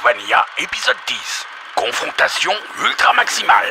Vanilla, épisode 10. Confrontation ultra maximale.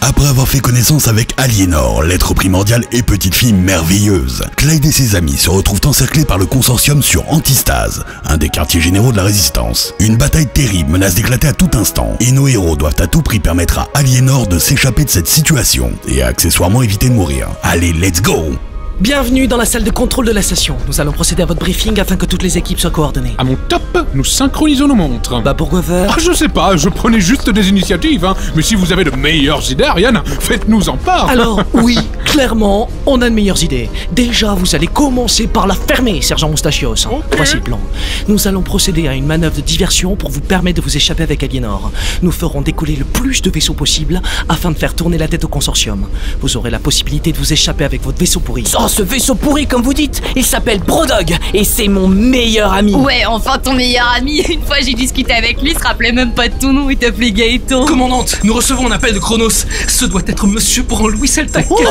Après avoir fait connaissance avec Aliénor, l'être primordial et petite fille merveilleuse, Clyde et ses amis se retrouvent encerclés par le consortium sur Antistase, un des quartiers généraux de la Résistance. Une bataille terrible menace d'éclater à tout instant, et nos héros doivent à tout prix permettre à Aliénor de s'échapper de cette situation, et accessoirement éviter de mourir. Allez, let's go! Bienvenue dans la salle de contrôle de la station. Nous allons procéder à votre briefing afin que toutes les équipes soient coordonnées. À mon top, nous synchronisons nos montres. Bah pourquoi faire? Je sais pas, je prenais juste des initiatives, hein. Mais si vous avez de meilleures idées, Ariane, faites-nous en part. Alors, oui, clairement, on a de meilleures idées. Déjà, vous allez commencer par la fermer, sergent Moustachios. Ok. Voici le plan. Nous allons procéder à une manœuvre de diversion pour vous permettre de vous échapper avec Aliénor. Nous ferons décoller le plus de vaisseaux possible afin de faire tourner la tête au consortium. Vous aurez la possibilité de vous échapper avec votre vaisseau pourri. Oh, ce vaisseau pourri, comme vous dites, il s'appelle Brodog et c'est mon meilleur ami. Ouais, enfin ton meilleur ami. Une fois j'ai discuté avec lui, il se rappelait même pas de ton nom, il t'appelait Gaëtan. Commandante, nous recevons un appel de Chronos. Ce doit être Monsieur Branlouis Seltak. Oh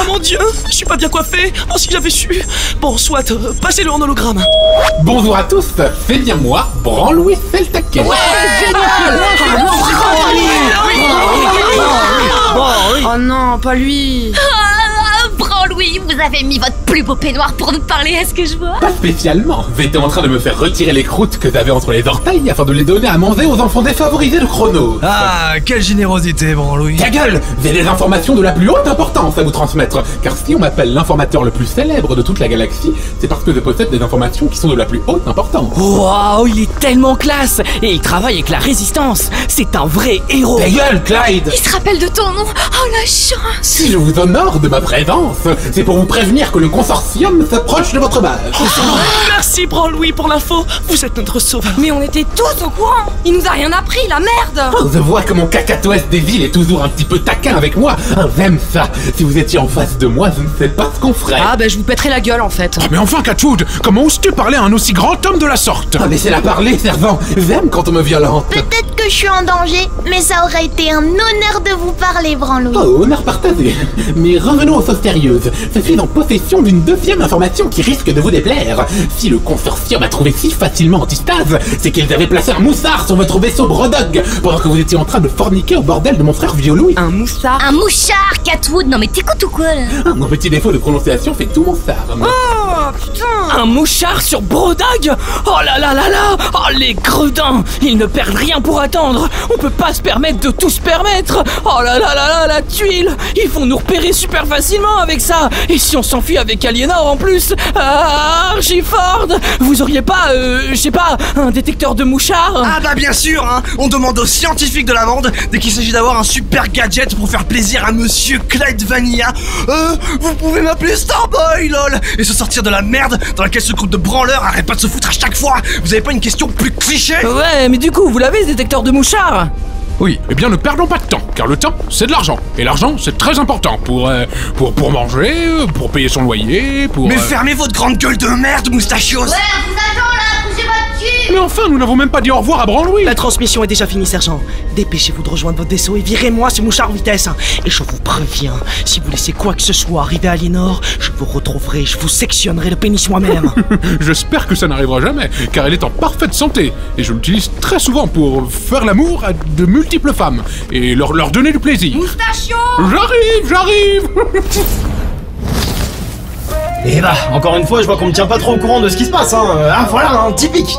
mon dieu, je suis pas bien coiffé. Oh si j'avais su. Bon, soit, passez-le en hologramme. Bonjour à tous, c'est bien moi, Branlouis Seltak. Oh non, pas lui. Branlouis, vous avez mis votre plus beau peignoir pour nous parler, est-ce que je vois? Pas spécialement, j'étais en train de me faire retirer les croûtes que j'avais entre les orteils afin de les donner à manger aux enfants défavorisés de Chronos. Ah, quelle générosité, Branlouis. Ta gueule, j'ai des informations de la plus haute importance à vous transmettre, car si on m'appelle l'informateur le plus célèbre de toute la galaxie, c'est parce que je possède des informations qui sont de la plus haute importance. Waouh, il est tellement classe et il travaille avec la Résistance. C'est un vrai héros. Ta gueule, Clyde. Il se rappelle de ton nom. Oh la chance. Si je vous honore de ma présence, c'est pour vous prévenir que le consortium s'approche de votre base. Merci Branlouis pour l'info. Vous êtes notre sauveur. Mais on était tous au courant. Il nous a rien appris, la merde. Je vois que mon cacatoès des villes est toujours un petit peu taquin avec moi. J'aime ça. Si vous étiez en face de moi, je ne sais pas ce qu'on ferait. Ah bah je vous pèterai la gueule en fait. Mais enfin, Catwood, comment oses-tu parler à un aussi grand homme de la sorte? Ah, laissez-la parler, servant. J'aime quand on me violente. Peut-être que je suis en danger, mais ça aurait été un honneur de vous parler, Branlouis. Oh, honneur partagé. Mais revenons aux choses sérieuses. Je suis en possession d'une deuxième information qui risque de vous déplaire. Si le consortium a trouvé si facilement Antistase, c'est qu'ils avaient placé un moussard sur votre vaisseau Brodog pendant que vous étiez en train de forniquer au bordel de mon frère vieux Louis. Un moussard. Un mouchard, Catwood. Non mais t'écoutes ou quoi là? Mon petit défaut de prononciation fait tout mon charme. Oh putain. Un mouchard sur Brodog? Oh là là là là. Oh les gredins. Ils ne perdent rien pour attendre. On peut pas se permettre de tout se permettre. Oh là là là là, la tuile. Ils vont nous repérer super facilement avec ça. Et si on s'enfuit avec Aliénor en plus? Archiford, vous auriez pas, je sais pas, un détecteur de mouchards? Ah bah bien sûr, hein. On demande aux scientifiques de la bande dès qu'il s'agit d'avoir un super gadget pour faire plaisir à Monsieur Clyde Vanilla. Vous pouvez m'appeler Starboy, lol. Et se sortir de la merde dans laquelle ce groupe de branleurs arrête pas de se foutre à chaque fois. Vous avez pas une question plus cliché? Ouais, mais du coup, vous l'avez ce détecteur de mouchards? Oui, eh bien ne perdons pas de temps, car le temps, c'est de l'argent. Et l'argent, c'est très important pour manger, pour payer son loyer, pour... Mais fermez votre grande gueule de merde, Moustachios. Ouais, on vous attend là, bougez votre cul. Mais enfin, nous n'avons même pas dit au revoir à Branlouis. La transmission est déjà finie, sergent. Dépêchez-vous de rejoindre votre vaisseau et virez-moi ce mouchard en vitesse. Et je vous préviens, si vous laissez quoi que ce soit arriver à Aliénor, je vous retrouverai, je vous sectionnerai le pénis moi-même. J'espère que ça n'arrivera jamais, car elle est en parfaite santé. Et je l'utilise très souvent pour faire l'amour à de multiples femmes et leur donner du plaisir. Moustachio. J'arrive. Et bah, encore une fois, je vois qu'on me tient pas trop au courant de ce qui se passe, hein. Ah voilà, hein, typique.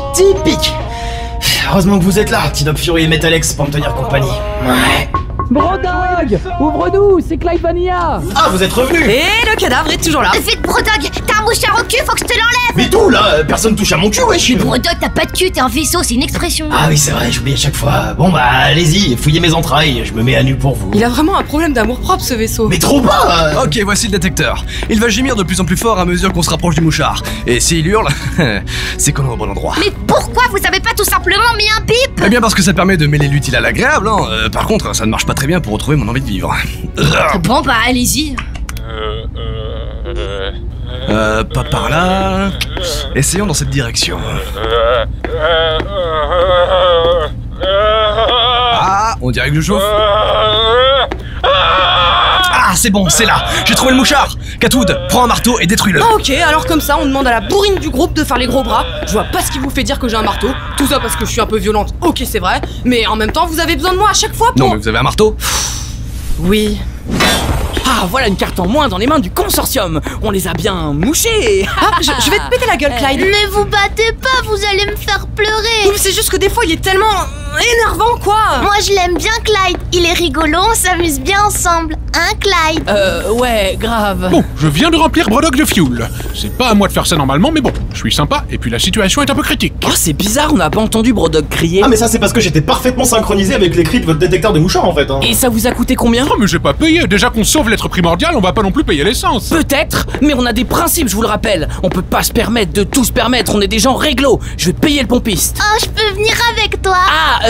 Heureusement que vous êtes là, T-Dog Fury et Metalex pour me tenir compagnie. Ouais. Brodog, ouvre-nous, c'est Clyde Vanilla. Ah, vous êtes revenus. Et le cadavre est toujours là. Vite, Brodog, t'as un mouchard au cul, faut que je te l'enlève. Mais d'où là? Personne touche à mon cul, wesh. Brodog, t'as pas de cul, t'es un vaisseau, c'est une expression. Ah oui, c'est vrai, j'oublie à chaque fois. Bon bah, allez-y, fouillez mes entrailles, je me mets à nu pour vous. Il a vraiment un problème d'amour propre ce vaisseau. Mais trop pas. Ok, voici le détecteur. Il va gémir de plus en plus fort à mesure qu'on se rapproche du mouchard. Et s'il hurle, c'est qu'on est au bon endroit. Mais pourquoi vous avez pas tout simplement mis un bip? Eh bien parce que ça permet de mêler l'utile à l'agréable, hein. Par contre, ça ne marche pas très bien pour retrouver mon envie de vivre. Bon bah allez-y. Pas par là. Essayons dans cette direction. Ah, on dirait que je chauffe. Ah, c'est bon, c'est là. J'ai trouvé le mouchard. Catwood, prends un marteau et détruis-le. Ah, ok, alors comme ça, on demande à la bourrine du groupe de faire les gros bras. Je vois pas ce qui vous fait dire que j'ai un marteau. Tout ça parce que je suis un peu violente, ok, c'est vrai. Mais en même temps, vous avez besoin de moi à chaque fois pour... Non, mais vous avez un marteau? Oui. Ah, voilà une carte en moins dans les mains du consortium. On les a bien mouchés. Ah, je vais te péter la gueule, Clyde. Ne vous battez pas, vous allez me faire pleurer. Oui, c'est juste que des fois, il est tellement énervant, quoi. Moi, je l'aime bien, Clyde. Il est rigolo, on s'amuse bien ensemble. Hein, Clyde? Ouais, grave. Bon, je viens de remplir Brodog de fuel. C'est pas à moi de faire ça normalement, mais bon, je suis sympa, et puis la situation est un peu critique. Oh, c'est bizarre, on n'a pas entendu Brodog crier. Ah mais ça c'est parce que j'étais parfaitement synchronisé avec les cris de votre détecteur de mouchards en fait. Hein. Et ça vous a coûté combien? Oh mais j'ai pas payé, déjà qu'on sauve l'être primordial, on va pas non plus payer l'essence. Peut-être, mais on a des principes, je vous le rappelle. On peut pas se permettre de tout se permettre, on est des gens réglo. Je vais payer le pompiste. Oh, je peux venir avec toi. Ah,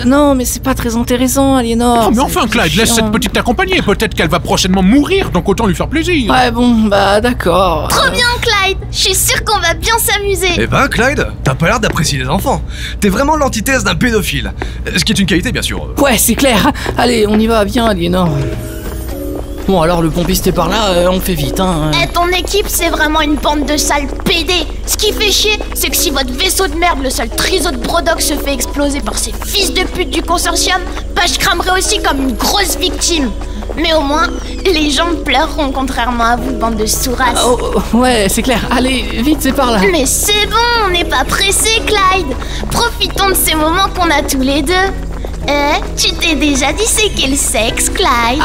non, mais c'est pas très intéressant, Aliénor. Oh mais enfin Clyde, laisse cette petite t'accompagner, peut-être qu'elle va prochainement mourir, donc autant lui faire plaisir. Ouais bon, bah d'accord. Trop bien, Clyde. Je suis sûre qu'on va bien s'amuser. Eh ben, Clyde, t'as pas l'air d'apprécier les enfants. T'es vraiment l'antithèse d'un pédophile. Ce qui est une qualité, bien sûr. Ouais, c'est clair. Allez, on y va, viens, Aliénor. Bon, alors le pompiste est par là, on fait vite, hein. Eh, ton équipe, c'est vraiment une bande de sales pédés. Ce qui fait chier, c'est que si votre vaisseau de merde, le sale triso de Brodog, se fait exploser par ces fils de pute du consortium, bah je cramerai aussi comme une grosse victime. Mais au moins, les gens pleureront, contrairement à vous, bande de sourasses. Oh, ouais, c'est clair. Allez, vite, c'est par là. Mais c'est bon, on n'est pas pressé, Clyde. Profitons de ces moments qu'on a tous les deux. Tu t'es déjà dit c'est quel sexe, Clyde?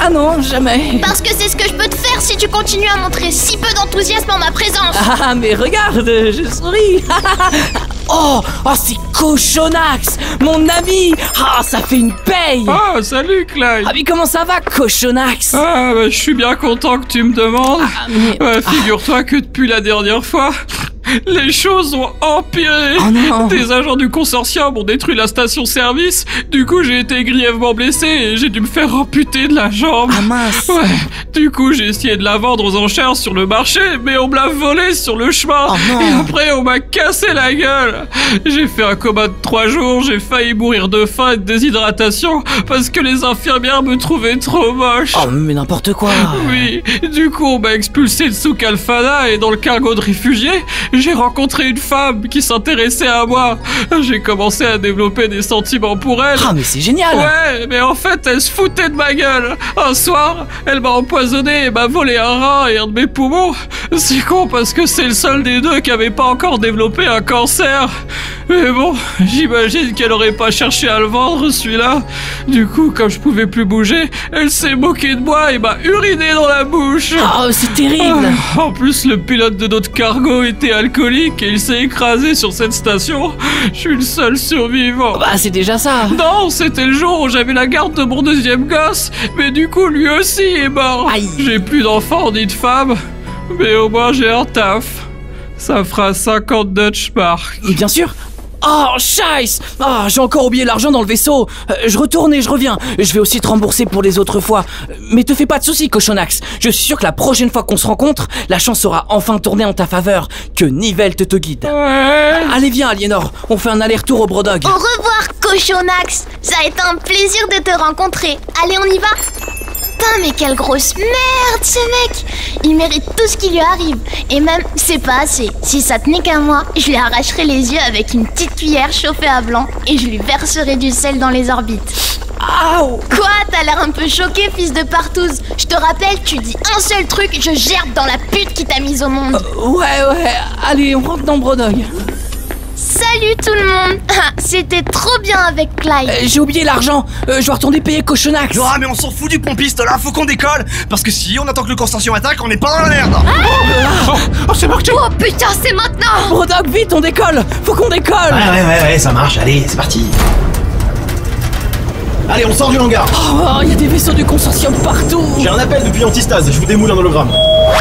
Ah non, jamais. Parce que c'est ce que je peux te faire si tu continues à montrer si peu d'enthousiasme en ma présence. Ah, mais regarde, je souris. Oh, c'est Cochonax, mon ami. Ah, ça fait une paye. Ah, salut Clyde. Ah, mais comment ça va, Cochonax? Ah, bah, je suis bien content que tu me demandes. Figure-toi que depuis la dernière fois, les choses ont empiré. Oh non. Des agents du consortium ont détruit la station-service. Du coup, j'ai été grièvement blessé et j'ai dû me faire amputer de la jambe. Ah mince. Ouais. Du coup, j'ai essayé de la vendre aux enchères sur le marché, mais on me l'a volée sur le chemin. Oh non. Et après, on m'a cassé la gueule. J'ai fait un coma de 3 jours. J'ai failli mourir de faim et de déshydratation parce que les infirmières me trouvaient trop moche. Oh, mais n'importe quoi. Oui. Du coup, on m'a expulsé de Souk Alfana et dans le cargo de réfugiés, j'ai rencontré une femme qui s'intéressait à moi. J'ai commencé à développer des sentiments pour elle. Ah, mais c'est génial. Ouais, mais en fait, elle se foutait de ma gueule. Un soir, elle m'a empoisonné et m'a volé un rein et un de mes poumons. C'est con parce que c'est le seul des deux qui avait pas encore développé un cancer. Mais bon, j'imagine qu'elle aurait pas cherché à le vendre, celui-là. Du coup, comme je pouvais plus bouger, elle s'est moquée de moi et m'a uriné dans la bouche. Oh, c'est terrible. En plus, le pilote de notre cargo était alcoolique et il s'est écrasé sur cette station. Je suis le seul survivant. Bah, c'est déjà ça. Non, c'était le jour où j'avais la garde de mon deuxième gosse. Mais du coup, lui aussi est mort. Aïe. J'ai plus d'enfants ni de femmes. Mais au moins, j'ai un taf. Ça fera 50 Dutch marks. Bien sûr. Oh, scheiße. Ah, j'ai encore oublié l'argent dans le vaisseau. Je retourne et je reviens. Je vais aussi te rembourser pour les autres fois. Mais te fais pas de soucis, Cochonax. Je suis sûr que la prochaine fois qu'on se rencontre, la chance sera enfin tournée en ta faveur. Que Nivelle te guide. Ouais. Allez, viens, Aliénor. On fait un aller-retour au Brodog. Au revoir, Cochonax. Ça a été un plaisir de te rencontrer. Allez, on y va? Putain, mais quelle grosse merde, ce mec! Il mérite tout ce qui lui arrive. Et même, c'est pas assez. Si ça tenait qu'à moi, je lui arracherais les yeux avec une petite cuillère chauffée à blanc et je lui verserais du sel dans les orbites. Aouh! Quoi? T'as l'air un peu choqué, fils de partouze. Je te rappelle, tu dis un seul truc, je gerbe dans la pute qui t'a mise au monde. Ouais. Allez, on rentre dans Brodog. Salut tout le monde. C'était trop bien avec Clyde. J'ai oublié l'argent. Je dois retourner payer Cochonax. Ah, mais on s'en fout du pompiste là, faut qu'on décolle. Parce que si on attend que le consortium attaque, on n'est pas dans la merde. Oh, c'est parti. Oh putain, c'est maintenant. Brodog, vite, on décolle. Faut qu'on décolle. Ouais, ça marche, allez, c'est parti. Allez, on sort du hangar. Oh, il y a des vaisseaux du consortium partout. J'ai un appel depuis Antistase, je vous démoule un hologramme.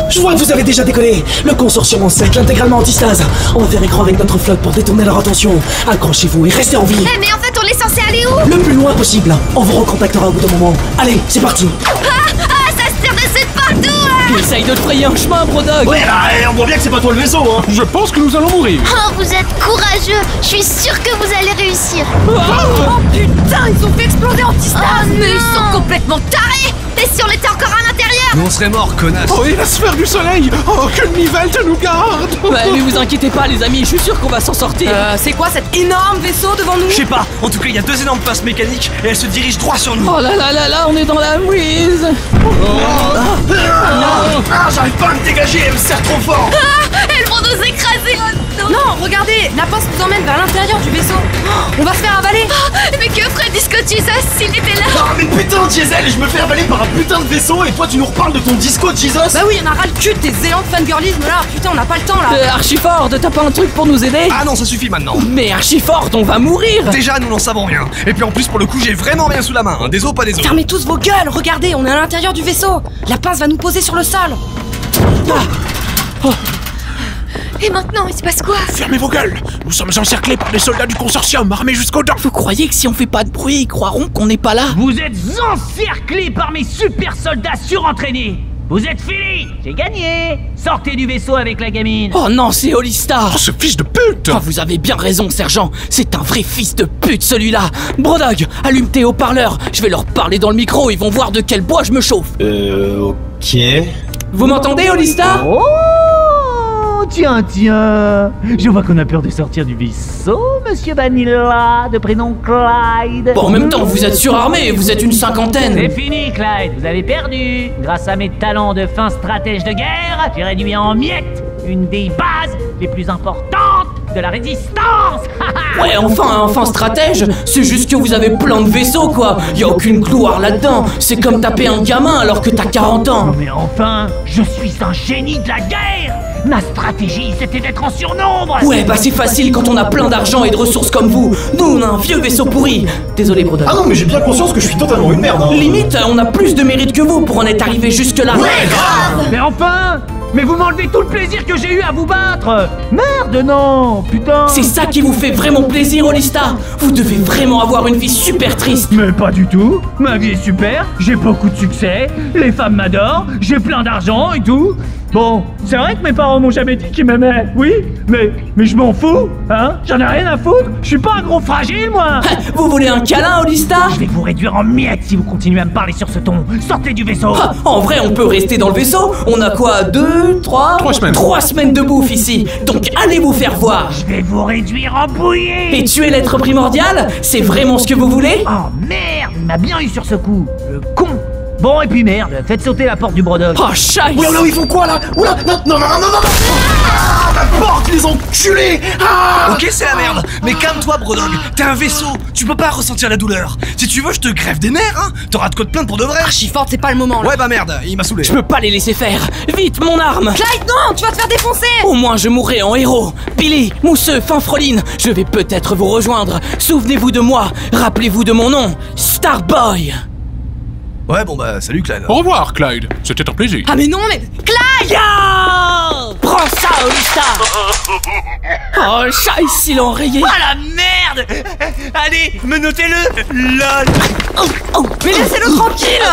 Je vois que vous avez déjà décollé. Le consortium en sec, intégralement antistase. On va faire écran avec notre flotte pour détourner leur attention. Accrochez-vous et restez en vie. Eh, mais en fait, on est censé aller où? Le plus loin possible. On vous recontactera au bout d'un moment. Allez, c'est parti. Ça se tire de cette part. surtout Essaye de te frayer un chemin, Brodog. Ouais, bah, on voit bien que c'est pas toi le vaisseau, hein. Je pense que nous allons mourir. Oh, vous êtes courageux. Je suis sûre que vous allez réussir. Oh putain, ils ont fait exploser Antistase. Mais ils sont complètement tarés. Et si on était encore à l'intérieur? Nous on serait morts, connasse. Oh, et la sphère du soleil. Oh, que Nivelle te nous garde. Ouais, mais vous inquiétez pas, les amis, je suis sûr qu'on va s'en sortir. C'est quoi cet énorme vaisseau devant nous? Je sais pas, en tout cas il y a 2 énormes pinces mécaniques et elles se dirigent droit sur nous. Oh là là là là, on est dans la mouise. J'arrive pas à me dégager, elle me serre trop fort. Elles vont nous écraser. Non, regardez, la pince nous emmène vers l'intérieur du vaisseau. On va se faire avaler. Mais que ferait Disco Jesus s'il était là? Ah mais putain, Diesel, je me fais avaler par un putain de vaisseau et toi tu nous reparles de ton disco, Jesus. Bah oui, on a ras le cul de tes élans de fangirlisme là. Putain, on n'a pas le temps là. Archiford, t'as pas un truc pour nous aider? Ah non, ça suffit maintenant. Mais Archiford, on va mourir. Déjà, nous n'en savons rien. Et puis en plus, pour le coup, j'ai vraiment rien sous la main. Hein. Des os, pas des os. Fermez tous vos gueules, regardez, on est à l'intérieur du vaisseau. La pince va nous poser sur le sol. Et maintenant, il se passe quoi? Fermez vos gueules. Nous sommes encerclés par des soldats du consortium, armés jusqu'aux dents. Vous croyez que si on fait pas de bruit, ils croiront qu'on n'est pas là? Vous êtes encerclés par mes super soldats surentraînés. Vous êtes finis. J'ai gagné. Sortez du vaisseau avec la gamine. Oh non, c'est Holista. Oh, ce fils de pute. Oh, vous avez bien raison, sergent. C'est un vrai fils de pute, celui-là. Brodog, allume tes haut-parleurs. Je vais leur parler dans le micro, ils vont voir de quel bois je me chauffe. Ok. Vous m'entendez, Holista? Oh, tiens. Je vois qu'on a peur de sortir du vaisseau, monsieur Vanilla, de prénom Clyde. Bon, en même temps, vous êtes surarmé, vous êtes une cinquantaine. C'est fini, Clyde, vous avez perdu. Grâce à mes talents de fin stratège de guerre, j'ai réduit en miettes une des bases les plus importantes de la résistance. Ouais, enfin, stratège. C'est juste que vous avez plein de vaisseaux, quoi. Y a aucune gloire là-dedans. C'est comme taper un gamin alors que t'as 40 ans. Mais enfin, je suis un génie de la guerre. Ma stratégie, c'était d'être en surnombre. Ouais, bah c'est facile quand on a plein d'argent et de ressources comme vous. Nous, on a un vieux vaisseau pourri. Désolé, Brodog. Ah non, mais j'ai bien conscience que je suis totalement une merde. Hein. Limite, on a plus de mérite que vous pour en être arrivé jusque-là. Ouais, grave. Mais enfin, mais vous m'enlevez tout le plaisir que j'ai eu à vous battre. Merde, non, putain. C'est ça qui vous fait vraiment plaisir, Holista. Vous devez vraiment avoir une vie super triste. Mais pas du tout. Ma vie est super. J'ai beaucoup de succès. Les femmes m'adorent. J'ai plein d'argent et tout. Bon, c'est vrai que mes parents m'ont jamais dit qu'ils m'aimaient, oui, mais je m'en fous, hein. J'en ai rien à foutre. Je suis pas un gros fragile, moi. Vous voulez un câlin, Holista? Je vais vous réduire en miettes si vous continuez à me parler sur ce ton. Sortez du vaisseau. En vrai, on peut rester dans le vaisseau. On a quoi, 3 semaines. 3 semaines de bouffe ici. Donc allez vous faire voir. Je vais vous réduire en bouillie. Et tuer l'être primordial? C'est vraiment ce que vous voulez? Oh merde, il m'a bien eu sur ce coup. Le con. Bon, et puis merde, faites sauter la porte du Brodog. Oh, scheiße. Oula, ils font quoi là? Oula, non. Ah, ma porte, les enculés. Ah. Ok, c'est la merde. Mais calme-toi, Brodog. T'es un vaisseau. Tu peux pas ressentir la douleur. Si tu veux, je te greffe des nerfs, hein. T'auras de quoi te plaindre pour de vrai. Archiford, c'est pas le moment là. Ouais, bah merde, il m'a saoulé. Je peux pas les laisser faire. Vite, mon arme. Clyde, non, tu vas te faire défoncer. Au moins, je mourrai en héros. Billy, Mousseux, Finfroline, je vais peut-être vous rejoindre. Souvenez-vous de moi. Rappelez-vous de mon nom. Starboy. Ouais, bon bah, salut Clyde. Au revoir, Clyde. C'était un plaisir. Ah mais non, mais... Clyde. Yo! Prends ça, Holista. Oh, scheiße, il a enrayé. Ah la merde. Allez, menotez-le. LOL. Mais laissez-le tranquille.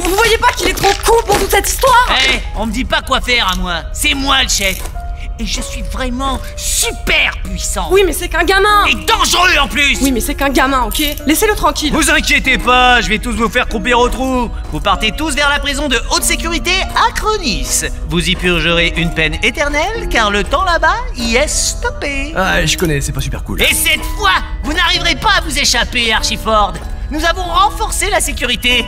Vous voyez pas qu'il est trop cool pour toute cette histoire? Eh, on me dit pas quoi faire à moi. C'est moi le chef. Et je suis vraiment super puissant. Oui, mais c'est qu'un gamin. Et dangereux en plus. Oui, mais c'est qu'un gamin, ok? Laissez-le tranquille. Vous inquiétez pas, je vais tous vous faire couper au trou. Vous partez tous vers la prison de haute sécurité Acronis. Vous y purgerez une peine éternelle, car le temps là-bas y est stoppé. Ah, je connais, c'est pas super cool. Et cette fois, vous n'arriverez pas à vous échapper, Archiford. Nous avons renforcé la sécurité.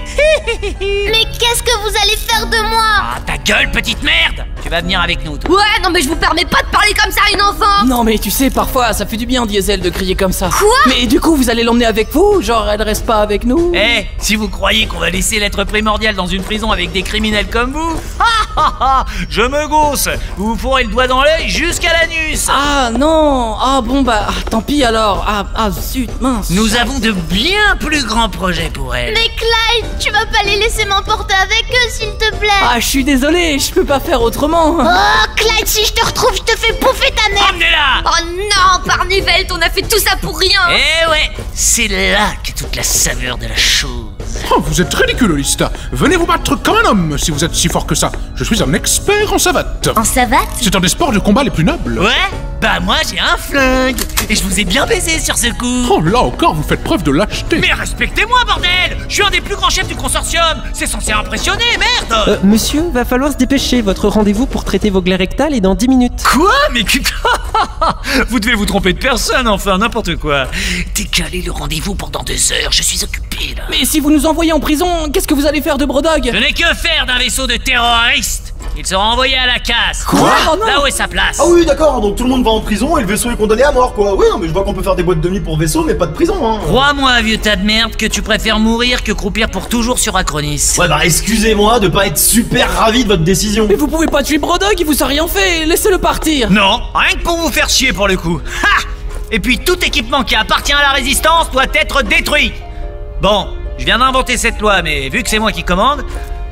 Mais qu'est-ce que vous allez faire de moi? Ah, ta gueule, petite merde. Tu vas venir avec nous, toi. Ouais, non mais je vous permets pas de parler comme ça à une enfant. Non, mais tu sais, parfois, ça fait du bien, Diesel, de crier comme ça. Quoi? Mais du coup, vous allez l'emmener avec vous? Genre, elle reste pas avec nous? Eh, si vous croyez qu'on va laisser l'être primordial dans une prison avec des criminels comme vous, je me gausse. Vous vous fourrez le doigt dans l'œil jusqu'à l'anus. Ah non. Ah bon, bah, tant pis alors. Ah zut, mince. Nous avons de bien plus grands projets pour elle. Mais Clyde, tu vas pas les laisser m'emporter avec eux, s'il te plaît. Ah, je suis désolé, je peux pas faire autrement. Oh, Clyde, si je te retrouve, je te fais bouffer ta mère. Emmenez-la. Oh non, Barnivelt, on a fait tout ça pour rien. Eh ouais, c'est là que toute la saveur de la chose Oh, vous êtes ridicule, Lista. Venez vous battre comme un homme si vous êtes si fort que ça. Je suis un expert en savate. En savate? C'est un des sports de combat les plus nobles. Ouais? Bah moi j'ai un flingue et je vous ai bien baisé sur ce coup. Oh, là encore, vous faites preuve de lâcheté. Mais respectez-moi, bordel! Je suis un des plus grands chefs du consortium. C'est censé impressionner, merde! Monsieur, va falloir se dépêcher. Votre rendez-vous pour traiter vos glaies rectales est dans 10 minutes. Quoi? Mais vous devez vous tromper de personne, enfin, n'importe quoi. Décalez le rendez-vous pendant 2 heures, je suis occupé là. Mais si vous nous envoyez en prison, qu'est-ce que vous allez faire de Brodog? Je n'ai que faire d'un vaisseau de terroristes. Il sera envoyé à la casse. Quoi? Là où est sa place. Ah oui, d'accord, donc tout le monde va en prison et le vaisseau est condamné à mort, quoi. Oui, mais je vois qu'on peut faire des boîtes de nuit pour vaisseau, mais pas de prison, hein. Crois-moi, vieux tas de merde, que tu préfères mourir que croupir pour toujours sur Acronis. Ouais, bah excusez-moi de pas être super ravi de votre décision. Mais vous pouvez pas tuer Brodog, il vous a rien fait, laissez-le partir. Non, rien que pour vous faire chier pour le coup. Ha! Et puis tout équipement qui appartient à la résistance doit être détruit. Bon, je viens d'inventer cette loi, mais vu que c'est moi qui commande,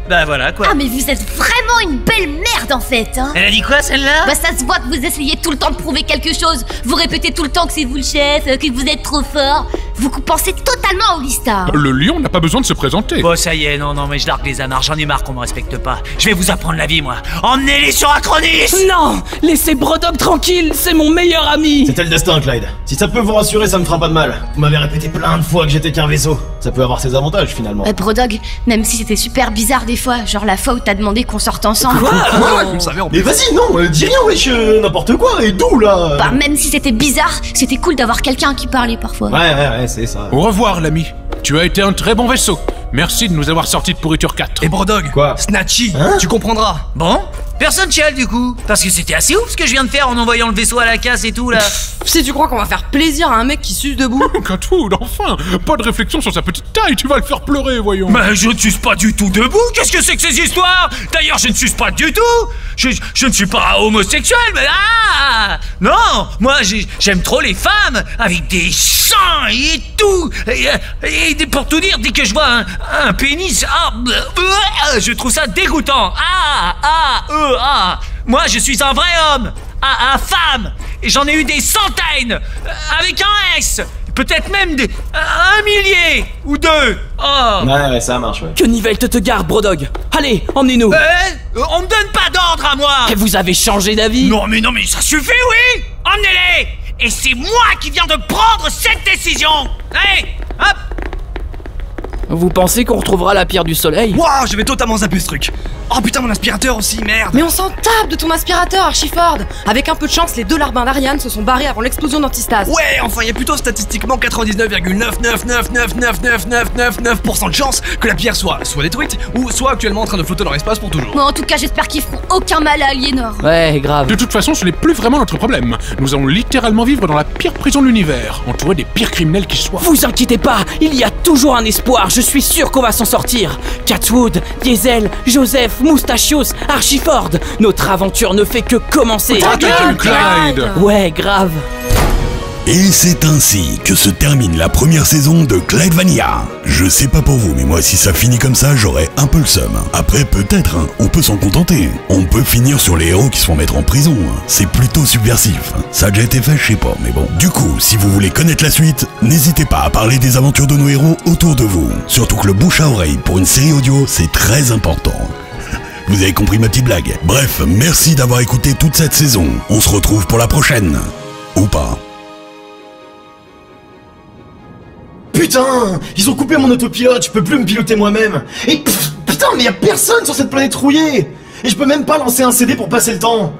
bah voilà quoi. Ah mais vous êtes vraiment une belle merde en fait, hein. Elle a dit quoi celle-là? Bah ça se voit que vous essayez tout le temps de prouver quelque chose. Vous répétez tout le temps que c'est vous le chef, que vous êtes trop fort. Vous pensez totalement au Lista. Le lion n'a pas besoin de se présenter. Bon ça y est, non mais je largue les amarres, j'en ai marre qu'on me respecte pas. Je vais vous apprendre la vie moi. Emmenez-les sur Acronis. Non, laissez Brodog tranquille, c'est mon meilleur ami. C'était le destin, Clyde. Si ça peut vous rassurer, ça me fera pas de mal. Vous m'avez répété plein de fois que j'étais qu'un vaisseau. Ça peut avoir ses avantages finalement. Brodog, même si c'était super bizarre des fois, genre la fois où t'as demandé qu'on sorte ensemble. Quoi? Mais vas-y, non, dis rien, wesh, n'importe quoi, et d'où là? Bah même si c'était bizarre, c'était cool d'avoir quelqu'un qui parlait parfois. Ouais, c'est ça. Au revoir, l'ami. Tu as été un très bon vaisseau. Merci de nous avoir sortis de pourriture 4. Et Brodog, quoi? Snatchy, tu comprendras. Bon, personne chiale du coup. Parce que c'était assez ouf ce que je viens de faire en envoyant le vaisseau à la casse et tout là. Si tu crois qu'on va faire plaisir à un mec qui suce debout. Catwood, enfin. Pas de réflexion sur sa petite taille, tu vas le faire pleurer, voyons. Mais je ne suce pas du tout debout. Qu'est-ce que c'est que ces histoires? D'ailleurs, je ne suce pas du tout. Je ne suis pas homosexuel, mais ah non, moi j'aime trop les femmes avec des seins et tout. Et pour tout dire, dès que je vois un pénis, je trouve ça dégoûtant. Moi, je suis un vrai homme, un femme, et j'en ai eu des centaines, avec un S. Peut-être même un millier ou 2. Oh. Ouais, ça marche, ouais. Que Nivelle te garde, Brodog. Allez, emmenez-nous. On me donne pas d'ordre à moi. Et vous avez changé d'avis? Non mais ça suffit, oui. Emmenez-les. Et c'est moi qui viens de prendre cette décision. Allez, hop. Vous pensez qu'on retrouvera la pierre du soleil? Waouh, je vais totalement zapper ce truc. Oh putain, mon aspirateur aussi, merde. Mais on s'en tape de ton aspirateur, Archiford. Avec un peu de chance, les 2 larbins d'Ariane se sont barrés avant l'explosion d'Antistase. Ouais, enfin, il y a plutôt statistiquement 99,9999999% de chance que la pierre soit détruite ou soit actuellement en train de flotter dans l'espace pour toujours. Bon, en tout cas, j'espère qu'ils feront aucun mal à Aliénor. Ouais, grave. De toute façon, ce n'est plus vraiment notre problème. Nous allons littéralement vivre dans la pire prison de l'univers, entourés des pires criminels qui soient. Vous inquiétez pas, il y a toujours un espoir. Je suis sûr qu'on va s'en sortir. Catwood, Diesel, Joseph, Moustachios, Archiford. Notre aventure ne fait que commencer. Clyde. Ouais, grave. Et c'est ainsi que se termine la première saison de Clyde Vanilla. Je sais pas pour vous, mais moi si ça finit comme ça, j'aurais un peu le seum. Après peut-être, on peut s'en contenter. On peut finir sur les héros qui se font mettre en prison. C'est plutôt subversif. Ça a déjà été fait, je sais pas, mais bon. Du coup, si vous voulez connaître la suite, n'hésitez pas à parler des aventures de nos héros autour de vous. Surtout que le bouche à oreille pour une série audio, c'est très important. Vous avez compris ma petite blague. Bref, merci d'avoir écouté toute cette saison. On se retrouve pour la prochaine. Ou pas. Putain, ils ont coupé mon autopilote, je peux plus me piloter moi-même. Et putain, mais y a personne sur cette planète rouillée. Et je peux même pas lancer un CD pour passer le temps.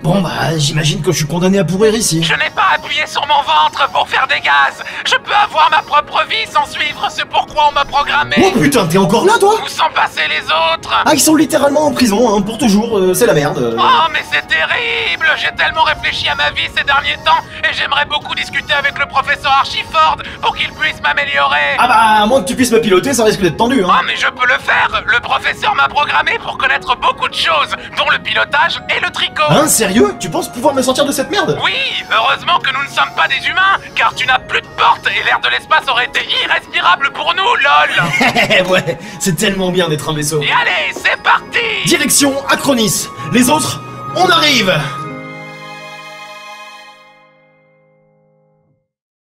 Bon bah, j'imagine que je suis condamné à pourrir ici. Je n'ai pas appuyé sur mon ventre pour faire des gaz. Je peux avoir ma propre vie sans suivre ce pourquoi on m'a programmé. Oh putain, t'es encore là toi? Où sont passés les autres? Ah, ils sont littéralement en prison, hein, pour toujours, c'est la merde. Oh mais c'est terrible. J'ai tellement réfléchi à ma vie ces derniers temps et j'aimerais beaucoup discuter avec le professeur Archiford pour qu'il puisse m'améliorer. Ah bah, à moins que tu puisses me piloter, ça risque d'être tendu, hein. Oh mais je peux le faire. Le professeur m'a programmé pour connaître beaucoup de choses, dont le pilotage et le tricot. Hein, sérieux? Tu penses pouvoir me sortir de cette merde? Oui, heureusement que nous ne sommes pas des humains, car tu n'as plus de porte et l'air de l'espace aurait été irrespirable pour nous, lol. Ouais, c'est tellement bien d'être un vaisseau. Et allez, c'est parti. Direction Acronis. Les autres, on arrive.